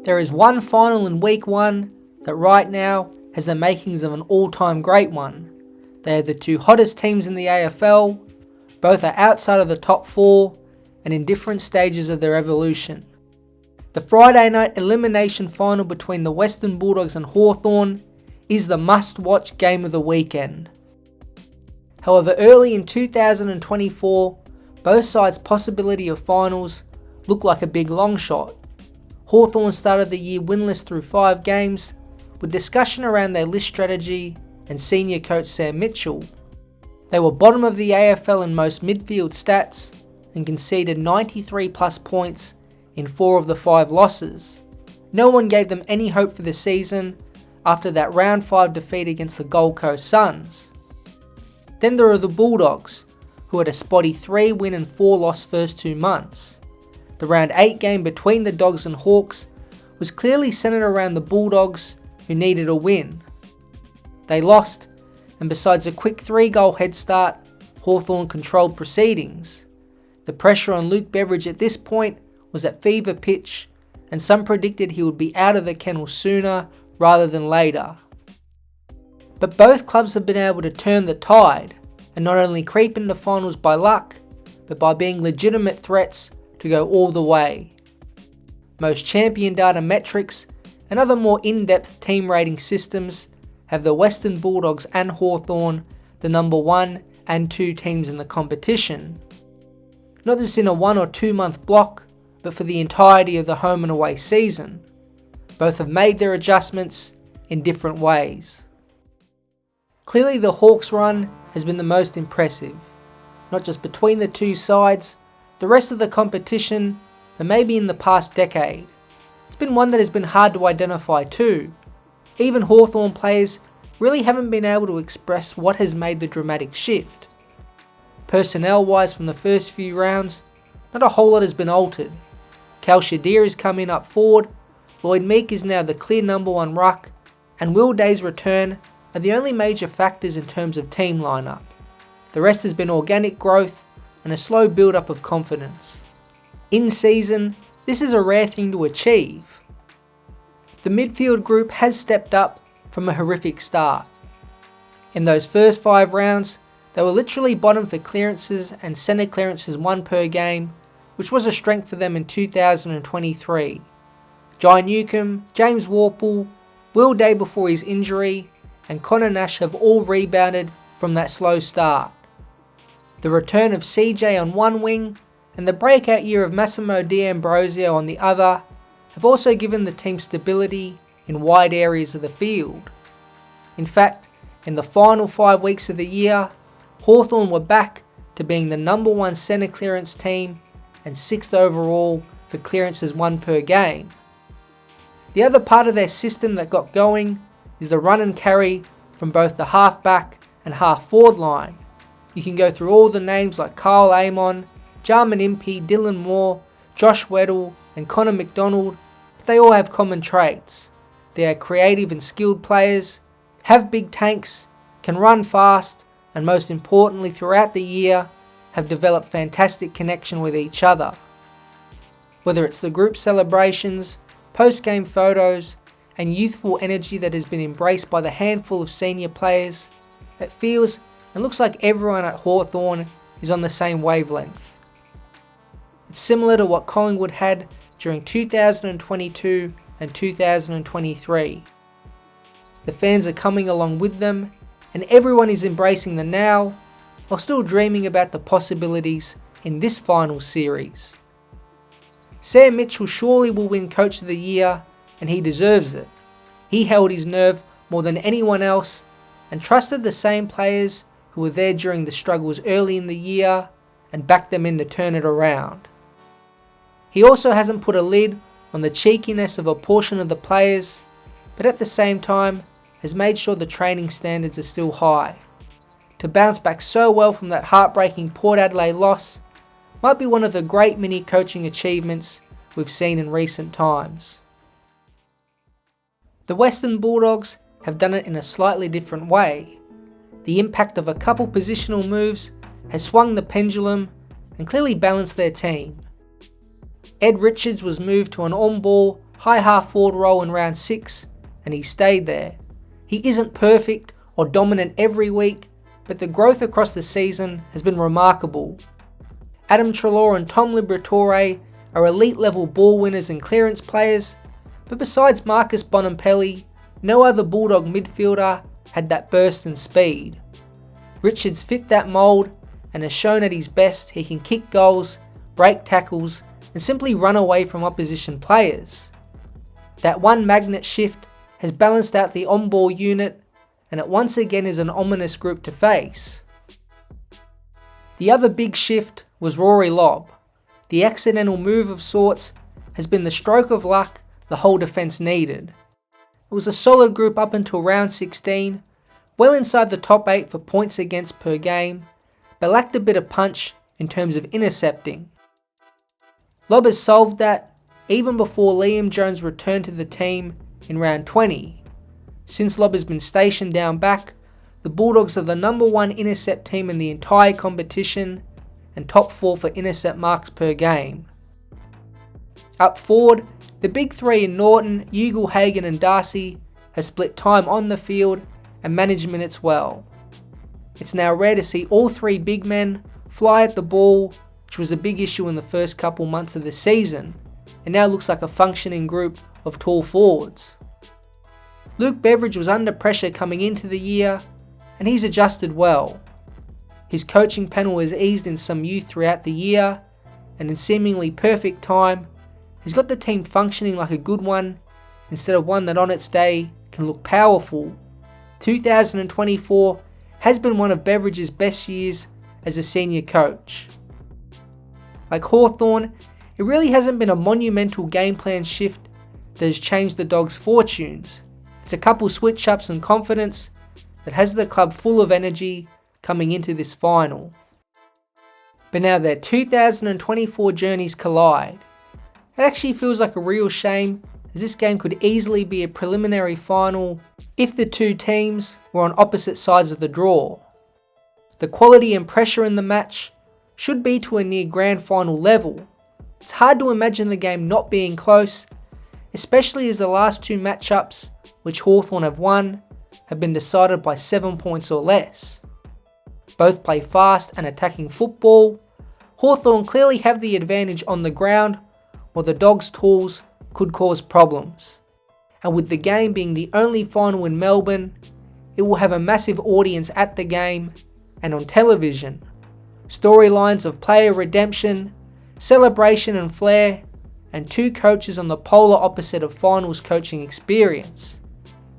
There is one final in week 1 that right now has the makings of an all-time great one. They are the two hottest teams in the AFL, both are outside of the top 4 and in different stages of their evolution. The Friday night elimination final between the Western Bulldogs and Hawthorn is the must-watch game of the weekend. However, early in 2024, both sides' possibility of finals looked like a big long shot. Hawthorn started the year winless through 5 games, with discussion around their list strategy and senior coach Sam Mitchell. They were bottom of the AFL in most midfield stats and conceded 93 plus points in 4 of the 5 losses. No one gave them any hope for the season after that round 5 defeat against the Gold Coast Suns. Then there are the Bulldogs, who had a spotty 3 win and 4 loss first 2 months. The round 8 game between the Dogs and Hawks was clearly centred around the Bulldogs, who needed a win. They lost, and besides a quick 3-goal head start, Hawthorn controlled proceedings. The pressure on Luke Beveridge at this point was at fever pitch, and some predicted he would be out of the kennel sooner rather than later. But both clubs have been able to turn the tide, and not only creep into finals by luck, but by being legitimate threats to go all the way. Most champion data metrics and other more in-depth team rating systems have the Western Bulldogs and Hawthorn the number 1 and 2 teams in the competition. Not just in a 1 or 2 month block, but for the entirety of the home and away season. Both have made their adjustments in different ways. Clearly the Hawks run has been the most impressive, not just between the two sides, the rest of the competition, but maybe in the past decade. It's been one that has been hard to identify too. Even Hawthorn players really haven't been able to express what has made the dramatic shift. Personnel wise from the first few rounds, not a whole lot has been altered. Cal Shadir has come in up forward, Lloyd Meek is now the clear number 1 ruck, and Will Day's return are the only major factors in terms of team lineup. The rest has been organic growth and a slow build-up of confidence. In season, this is a rare thing to achieve. The midfield group has stepped up from a horrific start. In those first 5 rounds, they were literally bottom for clearances and centre clearances 1 per game, which was a strength for them in 2023. Jai Newcomb, James Worpel, Will Day before his injury, and Connor Nash have all rebounded from that slow start. The return of CJ on one wing and the breakout year of Massimo D'Ambrosio on the other have also given the team stability in wide areas of the field. In fact, in the final 5 weeks of the year, Hawthorn were back to being the number 1 centre clearance team and 6th overall for clearances 1 per game. The other part of their system that got going is the run and carry from both the half-back and half-forward line. You can go through all the names like Kyle Amon, Jarman Impey, Dylan Moore, Josh Weddle and Connor McDonald, but they all have common traits. They are creative and skilled players, have big tanks, can run fast, and most importantly throughout the year have developed fantastic connection with each other. Whether it's the group celebrations, post-game photos, and youthful energy that has been embraced by the handful of senior players, it feels and looks like everyone at Hawthorn is on the same wavelength. It's similar to what Collingwood had during 2022 and 2023. The fans are coming along with them, and everyone is embracing the now, while still dreaming about the possibilities in this final series. Sam Mitchell surely will win Coach of the Year, and he deserves it. He held his nerve more than anyone else, and trusted the same players who were there during the struggles early in the year, and backed them in to turn it around. He also hasn't put a lid on the cheekiness of a portion of the players, but at the same time has made sure the training standards are still high. To bounce back so well from that heartbreaking Port Adelaide loss might be one of the great mini coaching achievements we've seen in recent times. The Western Bulldogs have done it in a slightly different way. The impact of a couple positional moves has swung the pendulum and clearly balanced their team. Ed Richards was moved to an on-ball, high half forward role in round 6, and he stayed there. He isn't perfect or dominant every week, but the growth across the season has been remarkable. Adam Treloar and Tom Liberatore are elite level ball winners and clearance players, but besides Marcus Bonampelli, no other Bulldog midfielder had that burst and speed. Richards fit that mould and has shown at his best he can kick goals, break tackles, and simply run away from opposition players. That one magnet shift has balanced out the on-ball unit, and it once again is an ominous group to face. The other big shift was Rory Lobb. The accidental move of sorts has been the stroke of luck the whole defence needed. It was a solid group up until round 16, well inside the top 8 for points against per game, but lacked a bit of punch in terms of intercepting. Lobb has solved that even before Liam Jones returned to the team in round 20. Since Lobb has been stationed down back, the Bulldogs are the number 1 intercept team in the entire competition and top 4 for intercept marks per game. Up forward, the big three in Norton, Ugle-Hagan and Darcy has split time on the field and managed minutes well. It's now rare to see all three big men fly at the ball, which was a big issue in the first couple months of the season, and now looks like a functioning group of tall forwards. Luke Beveridge was under pressure coming into the year, and he's adjusted well. His coaching panel has eased in some youth throughout the year, and in seemingly perfect time, he's got the team functioning like a good one, instead of one that on its day can look powerful. 2024 has been one of Beveridge's best years as a senior coach. Like Hawthorn, it really hasn't been a monumental game plan shift that has changed the Dogs' fortunes. It's a couple switch-ups and confidence that has the club full of energy coming into this final. But now their 2024 journeys collide. It actually feels like a real shame, as this game could easily be a preliminary final if the two teams were on opposite sides of the draw. The quality and pressure in the match should be to a near grand final level. It's hard to imagine the game not being close, especially as the last two matchups, which Hawthorn have won, have been decided by 7 points or less. Both play fast and attacking football. Hawthorn clearly have the advantage on the ground, while the Dogs' tools could cause problems. And with the game being the only final in Melbourne, it will have a massive audience at the game and on television. Storylines of player redemption, celebration and flair, and two coaches on the polar opposite of finals coaching experience.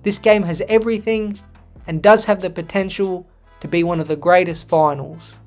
This game has everything and does have the potential to be one of the greatest finals.